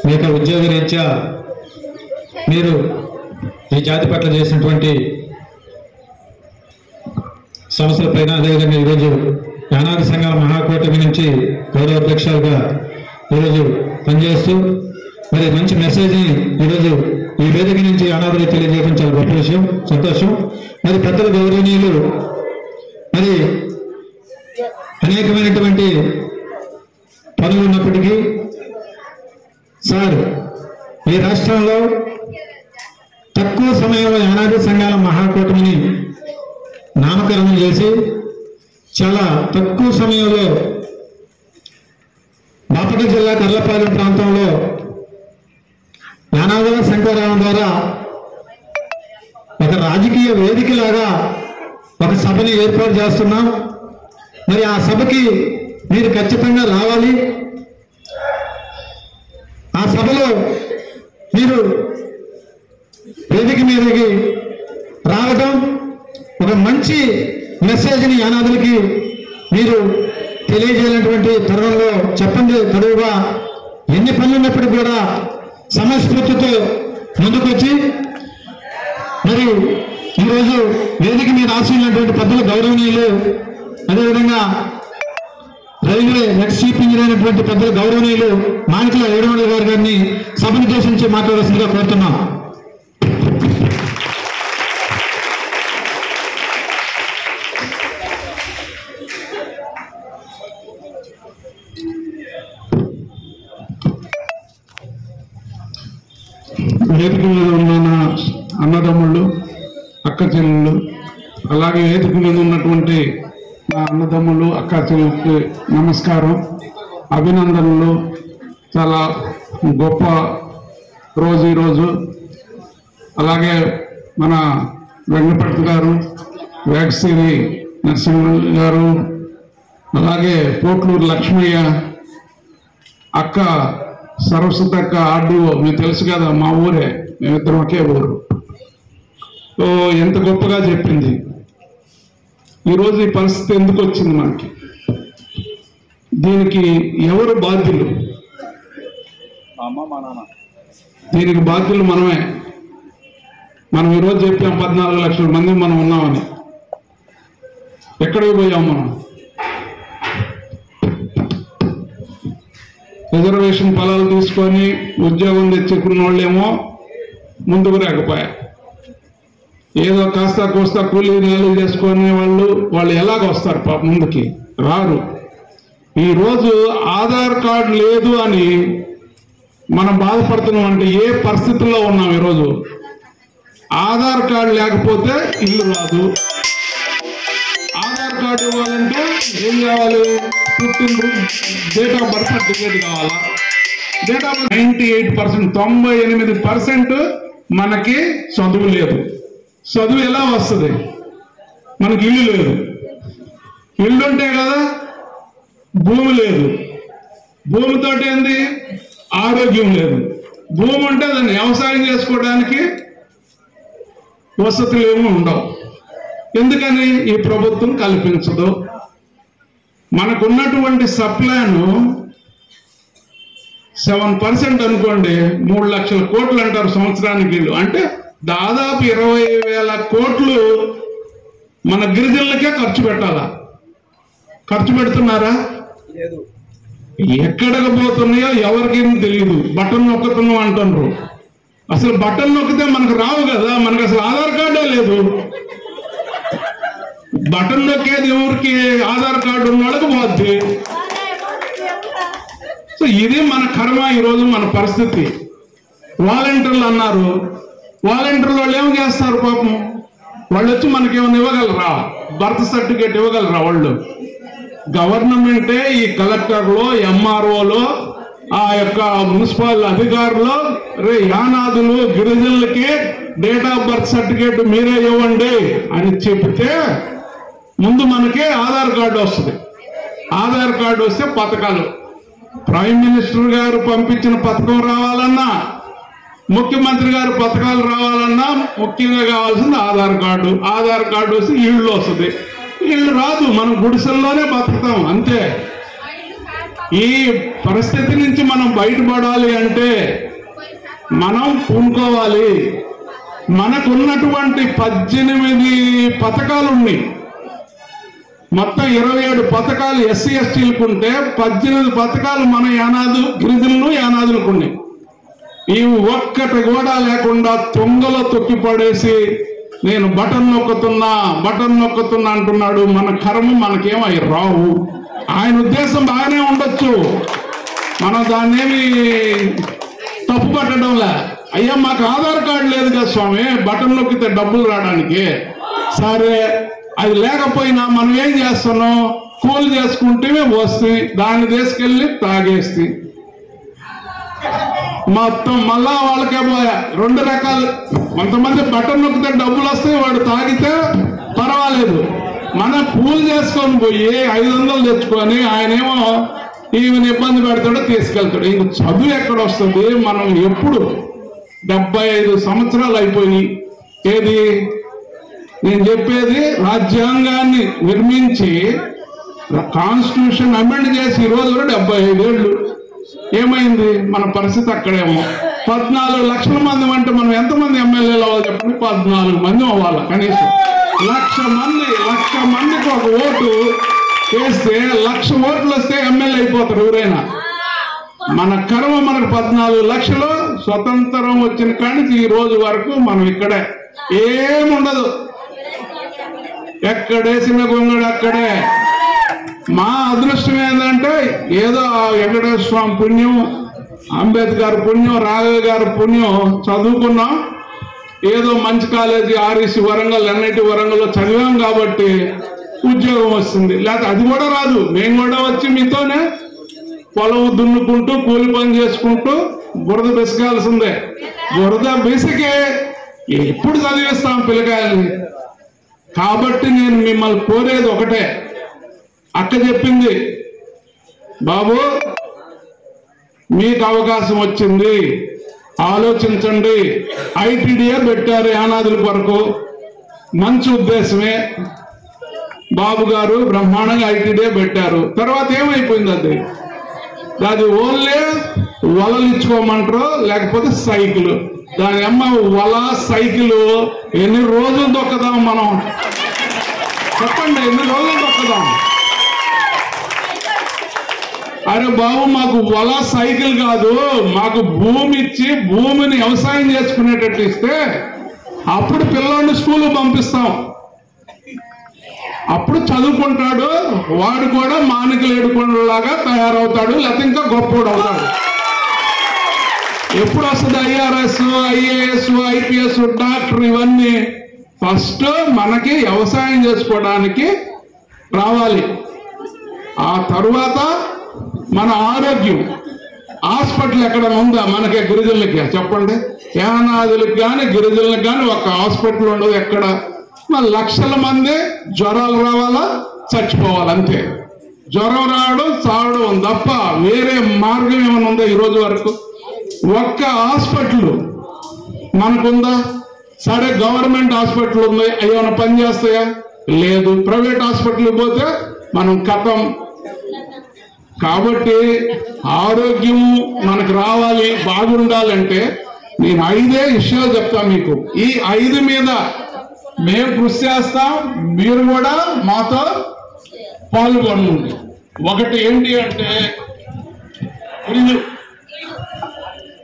మీ యొక్క ఉద్యోగ రీత్యా మీరు ఈ జాతి పట్ల చేసినటువంటి సమస్యల పైన అదేవిధంగా ఈరోజు యానాది సంఘాల మహాకూటమి నుంచి గౌరవ అధ్యక్షులుగా ఈరోజు పనిచేస్తూ మరి మంచి మెసేజ్ని ఈరోజు ఈ వేదిక నుంచి యానాదులు తెలియజేయడం చాలా గొప్ప విషయం, సంతోషం. మరి పెద్దల గౌరవనీయులు మరి అనేకమైనటువంటి పనులు ఉన్నప్పటికీ సార్ ఈ రాష్ట్రంలో తక్కువ సమయంలో యానాది సంఘాల మహాకూటమిని నామకరణం చేసి చాలా తక్కువ సమయంలో బాపట్ల జిల్లా కర్లపాలెం ప్రాంతంలో యానాదుల శంకరరావు ద్వారా ఒక రాజకీయ వేదికలాగా ఒక సభని ఏర్పాటు చేస్తున్నాం. మరి ఆ సభకి మీరు ఖచ్చితంగా రావాలి. ఆ సభలో మీరు వేదిక మీదకి రావడం ఒక మంచి మెసేజ్ని యానాదులకి మీరు తెలియజేయాలన్నటువంటి తరుణంలో చెప్పండి. తరువుగా ఎన్ని పనులు ఉన్నప్పటికీ కూడా సమస్ఫూర్తితో ముందుకొచ్చి మరి ఈరోజు వేదిక మీద ఆశీర్వైనటువంటి పెద్దల గౌరవనీయులు, అదేవిధంగా రైల్వే ఎక్స్ చీఫ్ ఇంజనీర్ అయినటువంటి పెద్దల గౌరవనీయులు మాణిక్ల ఏడుమల గారిని సభనుద్దేశించి మాట్లాడాల్సిందిగా కోరుతున్నాం. వేదిక మీద ఉన్న అన్నదమ్ముళ్ళు, అక్క చెల్లెళ్ళు, అలాగే వేదిక మీద ఉన్నటువంటి నా అన్నదమ్ములు, అక్క చెల్లెళ్ళకి నమస్కారం, అభినందనలు. చాలా గొప్ప రోజు ఈరోజు. అలాగే మన వెంకటపతి గారు, వేగసిరి నరసింహ గారు, అలాగే పోట్లూరు లక్ష్మయ్య, అక్క సరస్వతి అక్క ఆర్డీఓ, మీకు తెలుసు కదా, మా ఊరే, మేమిద్దరం ఒకే ఊరు. సో ఎంత గొప్పగా చెప్పింది. ఈరోజు ఈ పరిస్థితి ఎందుకు వచ్చింది మనకి? దీనికి ఎవరు బాధ్యులు? దీనికి బాధ్యులు మనమే. మనం ఈరోజు చెప్పాం 14 లక్షల మంది మనం ఉన్నామని. ఎక్కడికి పోయాం మనం? రిజర్వేషన్ ఫలాలు తీసుకొని ఉద్యోగం తెచ్చుకున్న వాళ్ళేమో ముందుకు రాకపోయా, ఏదో కాస్త కోస్తా కూలీ నేలు చేసుకునే వాళ్ళు ఎలాగొస్తారు పాప? ముందుకి రారు. ఈరోజు ఆధార్ కార్డు లేదు అని మనం బాధపడుతున్నాం. అంటే ఏ పరిస్థితుల్లో ఉన్నాం ఈరోజు? ఆధార్ కార్డు లేకపోతే ఇల్లు రాదు. ఆధార్ కార్డు ఇవ్వాలంటే ఏం కావాలి? పుట్టిన డేట్ ఆఫ్ బర్త్ సర్టిఫికేట్ కావాలా? డేట్ ఆఫ్ 98%, 98% మనకి చదువు లేదు. చదువు ఎలా వస్తుంది? మనకి ఇల్లు లేదు. ఇల్లు ఉంటే కదా, భూమి లేదు. భూమితో ఏంది? ఆరోగ్యం లేదు. భూమి ఉంటే దాన్ని వ్యవసాయం చేసుకోవడానికి వసతులు ఏమీ ఉండవు. ఎందుకని? ఈ ప్రభుత్వం కల్పించదు. మనకున్నటువంటి సప్లైను 7% అనుకోండి, 3 లక్షల కోట్లు అంటారు సంవత్సరానికి. అంటే దాదాపు 20,000 కోట్లు మన గిరిజనులకే ఖర్చు పెట్టాలా? ఖర్చు పెడుతున్నారా? ఎక్కడికి పోతున్నాయో ఎవరికి తెలియదు. బటన్ నొక్కుతున్నాం అంటున్నారు. అసలు బటన్ నొక్కితే మనకు రావు కదా, మనకు అసలు ఆధార్ కార్డే లేదు. బటన్ నొక్కేది ఎవరికి? ఆధార్ కార్డు ఉన్న వాళ్ళకి పోద్ది. సో ఇది మన కర్మ. ఈరోజు మన పరిస్థితి. వాలంటీర్లు అన్నారు. వాలంటీర్లు వాళ్ళు ఏం చేస్తారు పాపం? వాళ్ళు వచ్చి మనకేమైనా ఇవ్వగలరా? బర్త్ సర్టిఫికేట్ ఇవ్వగలరా వాళ్ళు? గవర్నమెంటే ఈ కలెక్టర్లో, ఎంఆర్ఓలో, ఆ యొక్క మున్సిపల్ అధికారులు యానాదులు గిరిజనులకి డేట్ ఆఫ్ బర్త్ సర్టిఫికేట్ మీరే ఇవ్వండి అని చెప్తే ముందు మనకి ఆధార్ కార్డు వస్తుంది. ఆధార్ కార్డు వస్తే పథకాలు, ప్రైమ్ మినిస్టర్ గారు పంపించిన పథకం రావాలన్నా, ముఖ్యమంత్రి గారు పథకాలు రావాలన్నా ముఖ్యంగా కావాల్సింది ఆధార్ కార్డు. ఆధార్ కార్డు వస్తే ఇళ్ళు వస్తుంది. ఇళ్ళు రాదు, మనం గుడిసెల్లోనే బతుకుతాం అంతే. ఈ పరిస్థితి నుంచి మనం బయటపడాలి అంటే మనం పూనుకోవాలి. మనకున్నటువంటి 18 పథకాలు ఉన్నాయి. మొత్తం 27 పథకాలు ఎస్సీ ఎస్టీలకు ఉంటే 18 పథకాలు మన గిరిజనులు యానాదులకు ఉన్నాయి. ఈ ఒక్కటి కూడా లేకుండా తొంగలో తొక్కి పడేసి నేను బటన్ నొక్కుతున్నా అంటున్నాడు. మన కర్మ మనకేమో అవి రావు. ఆయన ఉద్దేశం బాగానే ఉండొచ్చు, మనం దాన్నేమి తప్పు పట్టడంలే. అయ్యా మాకు ఆధార్ కార్డు లేదు కదా స్వామి, బటన్ నొక్కితే డబ్బులు రావడానికి. సరే, అది లేకపోయినా మనం ఏం చేస్తున్నాం, కూలి చేసుకుంటే వస్తే దాన్ని తీసుకెళ్ళి తాగేస్తే మొత్తం మళ్ళా వాళ్ళకే పోయా. 2 రకాలు. కొంతమంది బటన్ నొక్కితే డబ్బులు వస్తాయి, వాడు తాగితే పర్వాలేదు. మనం కూలి చేసుకొని పోయి 500 తెచ్చుకొని ఆయనేమో ఈమెను ఇబ్బంది పెడతాడో తీసుకెళ్తాడు. ఇంక చదువు ఎక్కడ వస్తుంది? మనం ఎప్పుడు 75 సంవత్సరాలు అయిపోయినాయి. ఏది నేను చెప్పేది, రాజ్యాంగాన్ని నిర్మించి కాన్స్టిట్యూషన్ అమెండ్ చేసి ఈ రోజు 75 ఏళ్ళు ఏమైంది? మన పరిస్థితి అక్కడేమో. 14 లక్షల మంది అంటే మనం ఎంతమంది ఎమ్మెల్యేలు అవ్వాలి చెప్పండి? 14 మంది అవ్వాలి కనీసం. 1,00,000 మందికి ఒక ఓటు వేస్తే 1,00,000 ఓట్లు వస్తే ఎమ్మెల్యే అయిపోతారు ఎవరైనా. మన కర్మ మనకు 14 లక్షలు. స్వతంత్రం వచ్చిన కానీ ఈ రోజు వరకు మనం ఇక్కడే, ఏముండదు. ఎక్కడేసిన గొంగడు అక్కడే. మా అదృష్టం ఏంటంటే ఏదో వెంకటేశ్వర స్వామి పుణ్యం, అంబేద్కర్ పుణ్యం, రాఘవ గారి పుణ్యం చదువుకున్నాం. ఏదో మంచి కాలేజీ ఆర్ఈసి వరంగల్, ఎన్ఐటి వరంగల్లో చదివాం కాబట్టి ఉద్యోగం వస్తుంది. లేకపోతే అది కూడా రాదు. మేము కూడా వచ్చి మీతోనే పొలం దున్నుకుంటూ కూలి పని చేసుకుంటూ బురద బెసకాల్సిందే. బురద బెసికే ఎప్పుడు చదివిస్తాం పిల్లకాయల్ని. కాబట్టి నేను మిమ్మల్ని కోరేది ఒకటే. అక్క చెప్పింది, బాబు మీకు అవకాశం వచ్చింది, ఆలోచించండి. ఐటీడీఏ పెట్టారు యానాదుల కొరకు, మంచి ఉద్దేశమే. బాబు గారు బ్రహ్మాండంగా ఐటీడీఏ పెట్టారు. తర్వాత ఏమైపోయింది? అది ఓన్లీ వలలు ఇచ్చుకోమంటారు, లేకపోతే సైకిల్. దాని అమ్మ వల సైకిల్ ఎన్ని రోజులు దొక్కదాం మనం చెప్పండి? ఎన్ని రోజులు దొక్కదాం? అరే బాబు, మాకు వల సైకిల్ కాదు, మాకు భూమి ఇచ్చి భూమిని వ్యవసాయం చేసుకునేటట్టు ఇస్తే అప్పుడు పిల్లల్ని స్కూల్ పంపిస్తాం. అప్పుడు చదువుకుంటాడు, వాడు కూడా మానికలేడుకునేలాగా తయారవుతాడు, లేకపోతే ఇంకా గొప్పోడు అవుతాడు. ఎప్పుడు వస్తుంది ఐఆర్ఎస్, ఐఏఎస్, ఐపీఎస్, డాక్టర్? ఇవన్నీ ఫస్ట్ మనకి వ్యవసాయం చేసుకోవడానికి రావాలి. ఆ తరువాత మన ఆరోగ్యం. హాస్పిటల్ ఎక్కడ ఉందా మనకి? గిరిజనులకి చెప్పండి. యానాదులకు కానీ గిరిజనులకు కానీ ఒక హాస్పిటల్ ఉండదు ఎక్కడ. మన లక్షల మంది జ్వరాలు రావాలా, చచ్చిపోవాలి అంతే. జ్వరం రావడం, చావడం తప్ప వేరే మార్గం ఏమైనా ఉందా ఈ రోజు వరకు? ఒక్క హాస్పిటల్ మనకుందా? సరే, గవర్నమెంట్ హాస్పిటల్ ఉంది, ఏమైనా పని చేస్తాయా? లేదు. ప్రైవేట్ హాస్పిటల్కి పోతే మనం కథం. కాబట్టి ఆరోగ్యము మనకు రావాలి, బాగుండాలంటే నేను 5 విషయాలు చెప్తాను మీకు. ఈ 5 మీద మేము కృషి చేస్తాం, మీరు కూడా మాతో పాల్గొనండి. ఒకటి ఏంటి అంటే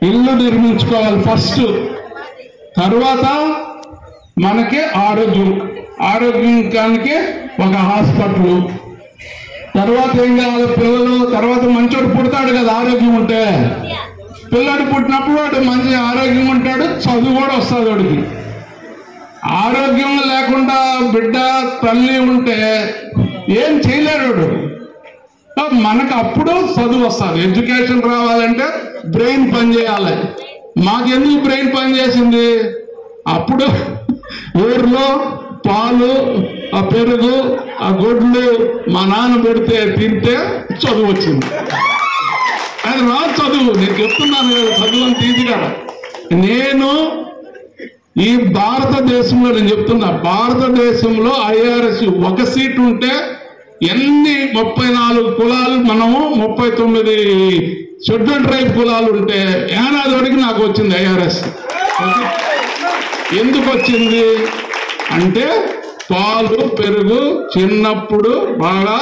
ఇల్లు నిర్మించుకోవాలి ఫస్ట్. తర్వాత మనకి ఆరోగ్యానికి ఒక హాస్పిటల్. తర్వాత ఏం కావాలి? పిల్లలు. తర్వాత మంచోడు పుడతాడు కదా ఆరోగ్యం ఉంటే. పిల్లడు పుట్టినప్పుడు వాడు మంచి ఆరోగ్యం ఉంటాడు, చదువు కూడా వస్తుంది వాడికి. ఆరోగ్యం లేకుండా బిడ్డ తల్లి ఉంటే ఏం చేయలేడు. మనకు అప్పుడు చదువు వస్తుంది. ఎడ్యుకేషన్ రావాలంటే బ్రెయిన్ పని చేయాలి. మాకెందుకు బ్రెయిన్ పని చేసింది? అప్పుడు ఊర్లో పాలు, ఆ పెరుగు, ఆ గొడ్లు మా నాన్న పెడితే తింటే చదువు వచ్చింది. అది రా చదువు. నేను చెప్తున్నాను చదువు అని తీసి కదా. నేను ఈ భారతదేశంలో నేను చెప్తున్నా, భారతదేశంలో ఐఆర్ఎస్ 1 సీట్ ఉంటే ఎన్ని 34 కులాలు, మనము 39 షెడ్యూల్ ట్రైబ్ కులాలు ఉంటే యానాదోడికి నాకు వచ్చింది ఐఆర్ఎస్. ఎందుకు వచ్చింది అంటే పాలు పెరుగు చిన్నప్పుడు బాగా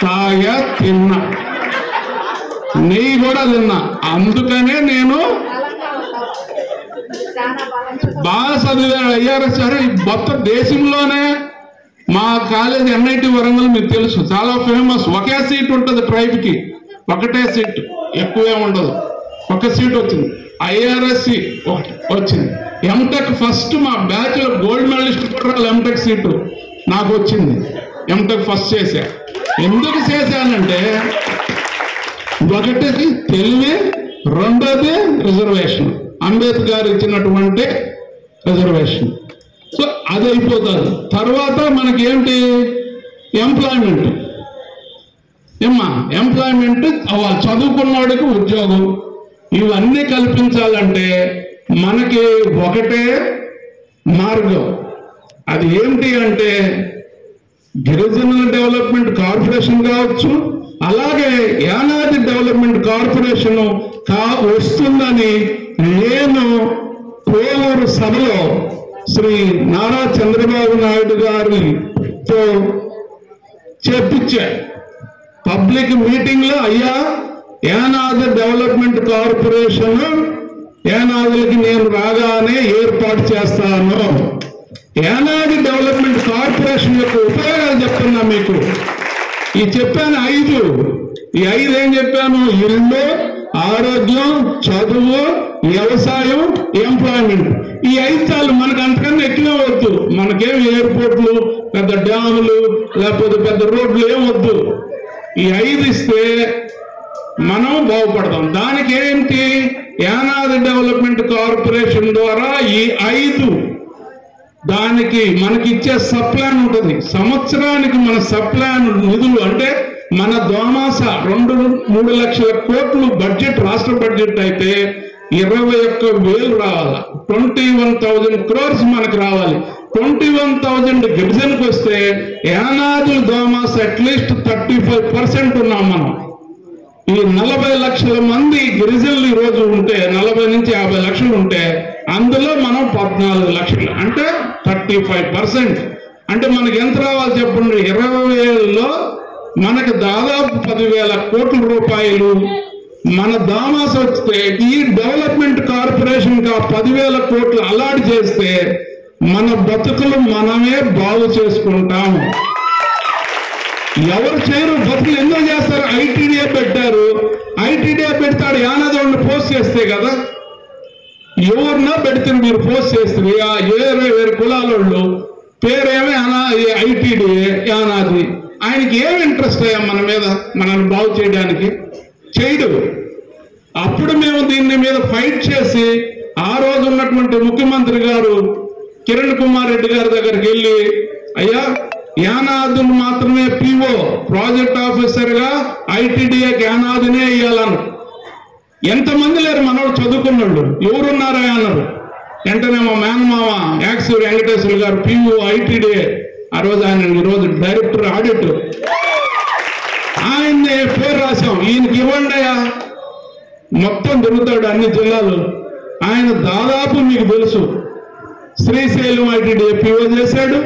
తాగా తిన్నా, నెయ్యి కూడా తిన్నా. అందుకనే నేను బాగా చదివాడు ఐఆర్ఎస్. సరే మొత్తం దేశంలోనే మా కాలేజ్ NIT వరంగల్ మీకు తెలుసు, చాలా ఫేమస్. ఒకే సీట్ ఉంటుంది ట్రైబ్కి, ఒకటే సీట్, ఎక్కువే ఉండదు. ఒక సీట్ వచ్చింది. IRS ఒకటి వచ్చింది. ఎంటెక్ ఫస్ట్ మా బ్యాచ్ లో గోల్డ్ మెడలిస్ట్ కూడా ఎంటెక్ సీటు నాకు వచ్చింది. ఎంటెక్ ఫస్ట్ చేశా. ఎందుకు చేశానంటే ఒకటి తెలివి, రెండోది రిజర్వేషన్, అంబేద్కర్ ఇచ్చినటువంటి రిజర్వేషన్. సో అది అయిపోతుంది. తర్వాత మనకి ఏంటి ఎంప్లాయ్మెంట్. ఎంప్లాయ్మెంట్ చదువుకున్నవాడికి ఉద్యోగం, ఇవన్నీ కల్పించాలంటే మనకి ఒకటే మార్గం. అది ఏంటి అంటే గిరిజనుల డెవలప్మెంట్ కార్పొరేషన్ కావచ్చు, అలాగే యానాది డెవలప్మెంట్ కార్పొరేషన్ వస్తుందని నేను కోవూరు సభలో శ్రీ నారా చంద్రబాబు నాయుడు గారితో చెప్పించా. పబ్లిక్ మీటింగ్ లో, అయ్యా యానాది డెవలప్మెంట్ కార్పొరేషన్ యానాదులకి నేను రాగానే ఏర్పాటు చేస్తాను. యానాది డెవలప్మెంట్ కార్పొరేషన్ యొక్క ఉపయోగాలు చెప్తున్నా మీకు. ఈ చెప్పాను 5. ఈ 5 ఏం చెప్పాను? ఇల్లు, ఆరోగ్యం, చదువు, వ్యవసాయం, ఎంప్లాయ్మెంట్. ఈ 5 చాలు, మనకు అంతకన్నా ఎక్కువే వద్దు. మనకేం ఎయిర్పోర్ట్లు, పెద్ద డ్యాములు, లేకపోతే పెద్ద రోడ్లు ఏం వద్దు. ఈ 5 ఇస్తే మనం బాగుపడతాం. దానికి ఏంటి, యానాది డెవలప్మెంట్ కార్పొరేషన్ ద్వారా ఈ 5 దానికి మనకి ఇచ్చే సప్లాన్ ఉంటుంది. సంవత్సరానికి మన సప్లాన్ నిధులు అంటే మన దోమాస 2-3 లక్షల కోట్లు బడ్జెట్, రాష్ట్ర బడ్జెట్ అయితే 21,000 రావాలి. 21,000 crores మనకు రావాలి. 21,000 గిరిజనకు వస్తే యానాదుల దోమాస అట్లీస్ట్ 35% ఉన్నాం మనం. ఈ 40 లక్షల మంది గిరిజనులు ఈరోజు ఉంటే, 40 నుంచి 50 లక్షలు ఉంటే అందులో మనం 14 లక్షలు అంటే 35%. అంటే మనకి ఎంత రావాలి చెప్పండి? 20,000లో మనకు దాదాపు 10,000 కోట్ల రూపాయలు మన దామాస వస్తే, ఈ డెవలప్మెంట్ కార్పొరేషన్ గా 10,000 కోట్లు అలాట్ చేస్తే మన బతుకులు మనమే బాగు చేసుకుంటాం. ఎవరు చేయరు, బతుకులు ఎందుకు చేస్తారు? ITDA పెట్టారు. ITDA పెడతాడు, యానాదోడిని పోస్ట్ చేస్తే కదా. ఎవరినా పెడితే మీరు పోస్ట్ చేస్తారు. 20 కులాలోళ్ళు పేరేమే ITDA యానాది. ఆయనకి ఏం ఇంట్రెస్ట్ అయ్యా మన మీద, మనల్ని బాగు చేయడానికి? చేయడు. అప్పుడు మేము దీని మీద ఫైట్ చేసి, ఆ రోజు ఉన్నటువంటి ముఖ్యమంత్రి గారు కిరణ్ కుమార్ రెడ్డి గారి దగ్గరికి వెళ్ళి, అయ్యా యానాదులు మాత్రమే PO ప్రాజెక్ట్ ఆఫీసర్ గా ITDAకి యానాదినే ఇవ్వాలను. ఎంతమంది లేరు మనోడు చదువుకున్నాడు, ఎవరున్నారా అన్నారు. వెంటనే మా మేనమామ యాక్సివ్ వెంకటేశ్వర గారు PO ITDA, ఆ రోజు ఆయన ఈరోజు డైరెక్టర్ ఆడిటర్, ఆయన్ని పేరు రాశాం. ఈయనకి ఇవ్వండి అయ్యా, మొత్తం తిరుగుతాడు అన్ని జిల్లాలు. ఆయన దాదాపు మీకు తెలుసు శ్రీశైలం ITDA PO చేశాడు.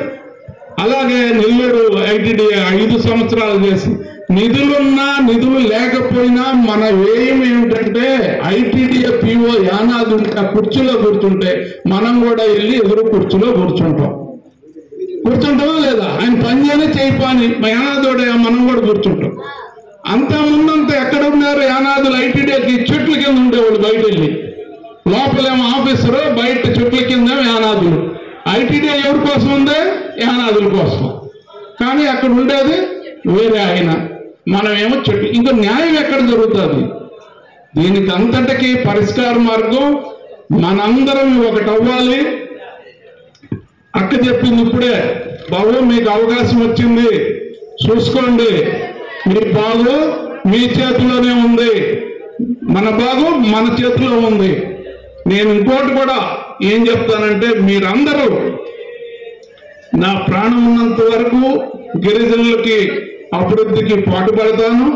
అలాగే నెల్లూరు ITDA 5 సంవత్సరాలు చేసి, నిధులున్నా నిధులు లేకపోయినా మన వ్యయం ఏమిటంటే ITDA PO యానాది ఉంటే కుర్చీలో కూర్చుంటే మనం కూడా వెళ్ళి ఎదురు కుర్చీలో కూర్చుంటామా లేదా? ఆయన పని చేయనే చేయని యానాదోడే మనం కూడా కూర్చుంటాం. అంతా ముందంతా ఎక్కడ ఉన్నారు యానాదులు? ITDAకి చెట్ల కింద ఉండేవాళ్ళు, బయట వెళ్ళి. లోపలేమో ఆఫీసరు, బయట చెట్ల కింద యానాదులు. ITDA ఎవరి కోసం ఉందే? యానాదుల కోసం. కానీ అక్కడ ఉండేది వేరే ఆయన, మనమేమో చెట్టు. ఇంకా న్యాయం ఎక్కడ జరుగుతుంది? దీనికి అంతటికీ పరిష్కార మార్గం మనందరం ఒకటి అవ్వాలి. అక్క చెప్పింది ఇప్పుడే, బాబు మీకు అవకాశం వచ్చింది, చూసుకోండి. మీ బాగు మీ చేతిలోనే ఉంది, మన బాగు మన చేతిలో ఉంది. నేను ఇంకోటి కూడా ఏం చెప్తానంటే, మీరందరూ నా ప్రాణం ఉన్నంత వరకు గిరిజనులకి అభివృద్ధికి పాటుపడతాను.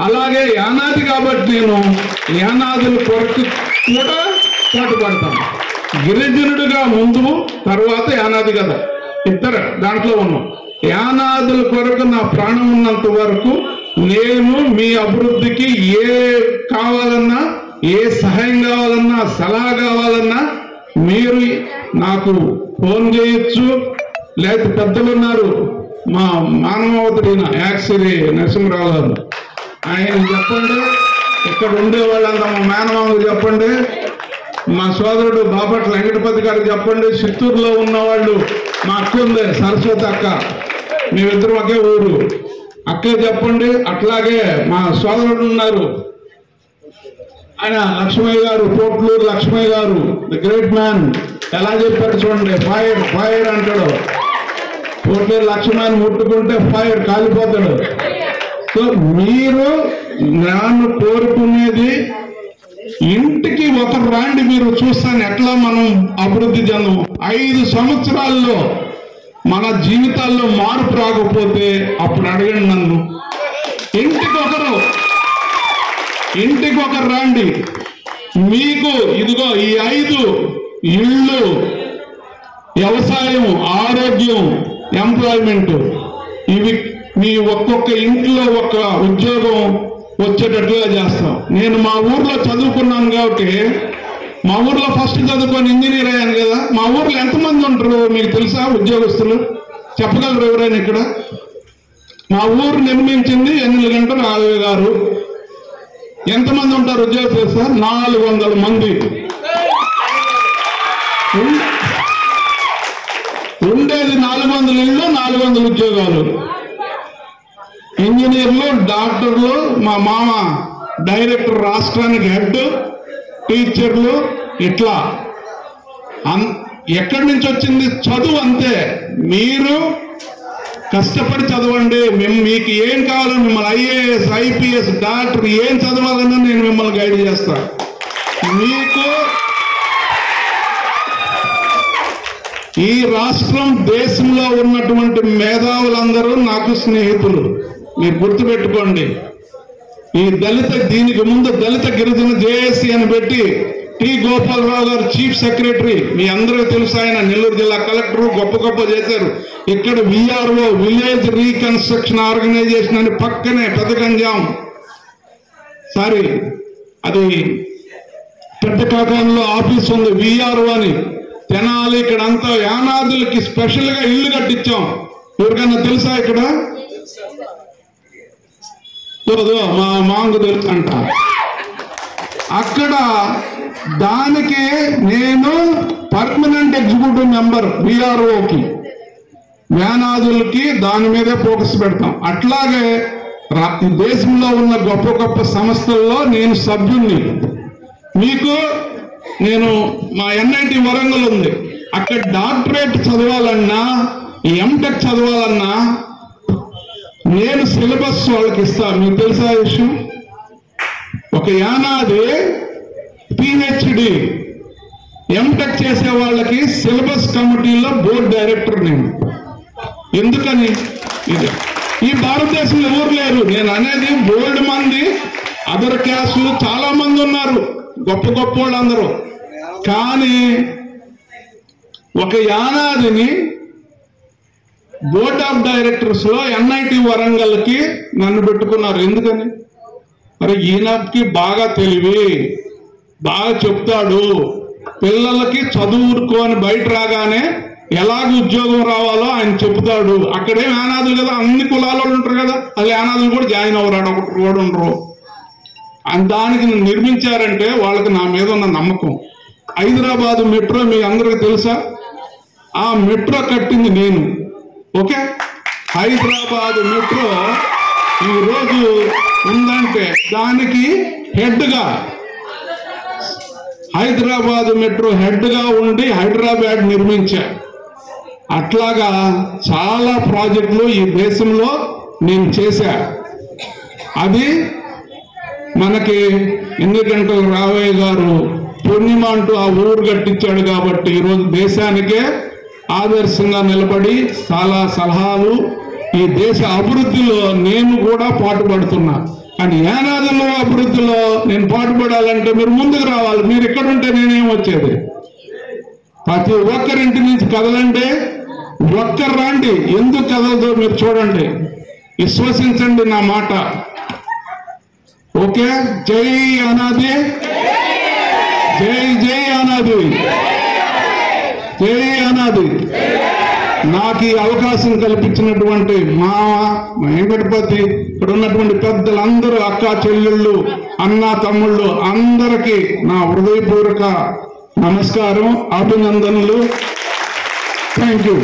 అలాగే యానాది కాబట్టి నేను యానాదుల కొరకు కూడా పాటుపడతాను. గిరిజనుడిగా ముందు, తర్వాత యానాది కదా, ఇద్దరు దాంట్లో ఉన్నాం. యానాదుల కొరకు నా ప్రాణం ఉన్నంత వరకు నేను మీ అభివృద్ధికి ఏ కావాలన్నా, ఏ సహాయం కావాలన్నా, సలహా కావాలన్నా మీరు నాకు ఫోన్ చేయొచ్చు. లేకపోతే పెద్దలు ఉన్నారు, మా మానవతడిన యాక్సిరి నరసింహరావు గారు, ఆయన చెప్పండి. ఇక్కడ ఉండే వాళ్ళంతా మా మేనమామకు చెప్పండి. మా సోదరుడు బాపట్ల వెంకటపతి గారికి చెప్పండి. చిత్తూరులో ఉన్నవాళ్ళు మా అక్క ఉంది సరస్వతి అక్క, మేమిద్దరు ఒకే ఊరు, అక్కే చెప్పండి. అట్లాగే మా సోదరుడు ఉన్నారు ఆయన లక్ష్మయ్య గారు, పోట్లూరు లక్ష్మయ్య గారు, ది గ్రేట్ మ్యాన్. ఎలా చెప్పారు చూడండి, ఫైర్ ఫైర్ అంటాడు. పోట్లూరు లక్ష్మయ్యని ముట్టుకుంటే ఫైర్ కాలిపోతాడు. సో మీరు నన్ను కోరుకునేది, ఇంటికి ఒకరు రాండి, మీరు చూస్తాను ఎట్లా మనం అభివృద్ధి చెందాము. 5 సంవత్సరాల్లో మన జీవితాల్లో మార్పు రాకపోతే అప్పుడు అడగండి నన్ను. ఇంటికి ఒకరు రండి, మీకు ఇదిగో ఈ 5 ఇళ్ళు, వ్యవసాయం, ఆరోగ్యం, ఎంప్లాయ్మెంట్, ఇవి మీ ఒక్కొక్క ఇంట్లో ఒక ఉద్యోగం వచ్చేటట్లుగా చేస్తాం. నేను మా ఊర్లో చదువుకున్నాను కాబట్టి, మా ఊర్లో ఫస్ట్ చదువుకొని ఇంజనీర్ అయ్యాను కదా. మా ఊర్లో ఎంతమంది ఉంటారు మీకు తెలుసా ఉద్యోగస్తులు? చెప్పగలరు ఎవరైనా? ఇక్కడ మా ఊరు నిర్మించింది ఎన్నిగంట రాఘవ గారు. ఎంతమంది ఉంటారు ఉద్యోగస్తులు తెలుసా? 400 మంది. ఉండేది 400 ఇళ్ళు, 400 ఉద్యోగాలు. ఇంజనీర్లు, డాక్టర్లు, మా మామ డైరెక్టర్, రాష్ట్రానికి హెడ్, టీచర్లు, ఇట్లా ఎక్కడి నుంచి వచ్చింది? చదువు అంతే. మీరు కష్టపడి చదవండి. మీకు ఏం కావాలో మిమ్మల్ని ఐఏఎస్, ఐపీఎస్, డాక్టర్ ఏం చదవాలన్నా నేను మిమ్మల్ని గైడ్ చేస్తాను. మీకు ఈ రాష్ట్రం, దేశంలో ఉన్నటువంటి మేధావులందరూ నాకు స్నేహితులు. మీరు గుర్తుపెట్టుకోండి. ఈ దీనికి ముందు దళిత గిరిజన జేఏసీ అని పెట్టి టి గోపాలరావు గారు చీఫ్ సెక్రటరీ, మీ అందరికీ తెలుసు. ఆయన నెల్లూరు జిల్లా కలెక్టర్, గొప్ప చేశారు. ఇక్కడ విఆర్ఓ, విలేజ్ రీకన్స్ట్రక్షన్ ఆర్గనైజేషన్ అని పక్కనే పెద్దగంజాం, సారీ అది పెద్ద కాకంలో ఆఫీస్ ఉంది, విఆర్ఓ అని. తెనాలి ఇక్కడ అంతా యానాదులకి స్పెషల్ గా ఇల్లు కట్టించాం. ఎవరికన్నా తెలుసా? ఇక్కడ మా మాంగు తెలుసు అంట. అక్కడ దానికి నేను పర్మనెంట్ ఎగ్జిక్యూటివ్ మెంబర్, విఆర్ఓకి, యానాదులకి దాని మీదే ఫోకస్ పెడతాం. అట్లాగే దేశంలో ఉన్న గొప్ప సంస్థల్లో నేను సభ్యుణ్ణి. మీకు నేను మా ఎన్ఐటి వరంగల్ ఉంది, అక్కడ డాక్టరేట్ చదవాలన్నా, ఎంటెక్ చదవాలన్నా నేను సిలబస్ వాళ్ళకి ఇస్తా. మీకు తెలుసా విషయం? ఒక యానాది పిహెచ్డి, ఎంటెక్ చేసే వాళ్ళకి సిలబస్ కమిటీలో బోర్డు డైరెక్టర్ నేను. ఎందుకని? ఇది ఈ భారతదేశంలో ఎవరు లేరు. నేను అనేది బోల్డ్ మంది అదర్ క్యాస్టులు చాలా మంది ఉన్నారు, గొప్ప వాళ్ళందరూ. కానీ ఒక యానాదిని బోర్డ్ ఆఫ్ డైరెక్టర్స్ లో ఎన్ఐటి వరంగల్కి నన్ను పెట్టుకున్నారు. ఎందుకని? మరి ఈయనకి బాగా తెలివి, బాగా చెప్తాడు. పిల్లలకి చదువుకోని బయట రాగానే ఎలాగ ఉద్యోగం రావాలో ఆయన చెప్తాడు. అక్కడేం యానాదులు కదా, అన్ని కులాల వాళ్ళు ఉంటారు కదా, అది యానాదులు కూడా జాయిన్ అవ్వరాడు, ఒకటి కూడా ఉండరు. దానికి నిర్మించారంటే వాళ్ళకి నా మీద ఉన్న నమ్మకం. హైదరాబాద్ మెట్రో మీ అందరికి తెలుసా? ఆ మెట్రో కట్టింది నేను. ఓకే, హైదరాబాద్ మెట్రో ఈరోజు ఉందంటే దానికి హెడ్గా, హైదరాబాద్ మెట్రో హెడ్గా ఉండి హైదరాబాద్ నిర్మించా. అట్లాగా చాలా ప్రాజెక్టులు ఈ దేశంలో నేను చేశా. అది మనకి ఎందుకంటే రావయ్య గారు పూర్ణిమ అంటూ ఆ ఊరు కట్టించాడు కాబట్టి ఈరోజు దేశానికే ఆదర్శంగా నిలబడి చాలా సలహాలు ఈ దేశ అభివృద్ధిలో నేను కూడా పాటుపడుతున్నా. కానీ యానాదుల అభివృద్ధిలో నేను పాటుపడాలంటే మీరు ముందుకు రావాలి. మీరు ఇక్కడ ఉంటే నేనేం వచ్చేది? ప్రతి ఒక్కరింటి నుంచి కదలండి, ఒక్కరు రండి. ఎందుకు కదలదో మీరు చూడండి, విశ్వసించండి నా మాట. ఓకే, జై అనాది, జై జై అనాది, జై అనాది. నాకు ఈ అవకాశం కల్పించినటువంటి మా వెంకటపతి, ఇక్కడ ఉన్నటువంటి పెద్దలందరూ, అక్క చెల్లెళ్ళు, అన్న తమ్ముళ్ళు అందరికీ నా హృదయపూర్వక నమస్కారం, అభినందనలు. Thank you.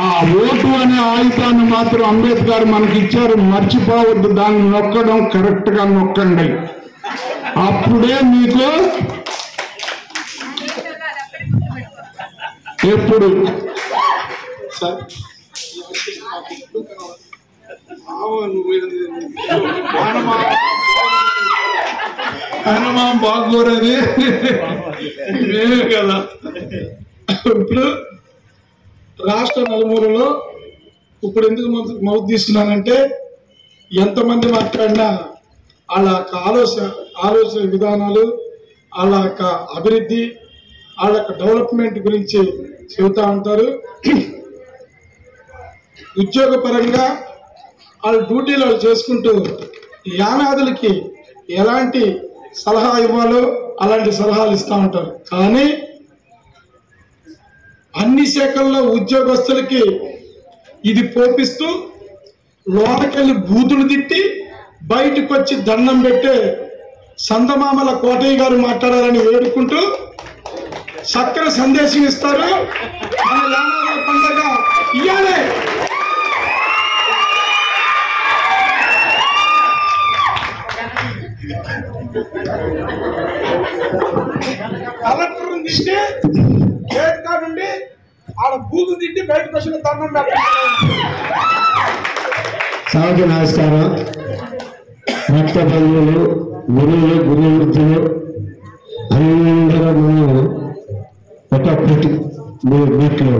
ఆ ఓటు అనే ఆయుధాన్ని మాత్రం అంబేద్కర్ మనకి ఇచ్చారు, మర్చిపోవద్దు. దాన్ని నొక్కడం కరెక్ట్ గా నొక్కండి, అప్పుడే మీకు ఎప్పుడు హనుమాన్ బాగోరది మేమే కదా. ఇప్పుడు రాష్ట్ర నలుమూలలో ఇప్పుడు ఎందుకు మౌత్ తీస్తున్నానంటే, ఎంతమంది మాట్లాడినా వాళ్ళ యొక్క ఆలోచన విధానాలు, వాళ్ళ యొక్క అభివృద్ధి, వాళ్ళ యొక్క డెవలప్మెంట్ గురించి చెబుతూ ఉంటారు. ఉద్యోగపరంగా వాళ్ళ డ్యూటీలు వాళ్ళు చేసుకుంటూ యానాదులకి ఎలాంటి సలహా ఇవ్వాలో అలాంటి సలహాలు ఇస్తూ ఉంటారు. కానీ అన్ని శాఖల్లో ఉద్యోగస్తులకి ఇది పోపిస్తూ లోనకెళ్ళి బూతులు తిట్టి బయటకు వచ్చి దండం పెట్టే సందమామల కోటయ్య గారు మాట్లాడాలని వేడుకుంటూ చక్కని సందేశం ఇస్తారు. మన యానాదుల పండగ ఇయ్యాలే. కలెక్టర్ తిట్టి గేట్ కాడ ఉండి ఆడ బూతులు తిట్టి బయటకు వచ్చిన దండం పెట్టారు. సభకి నమస్కారం. రక్త బంధువులు, గురువులు, గురు వృద్ధులు అందరూ ఒక మీట్లో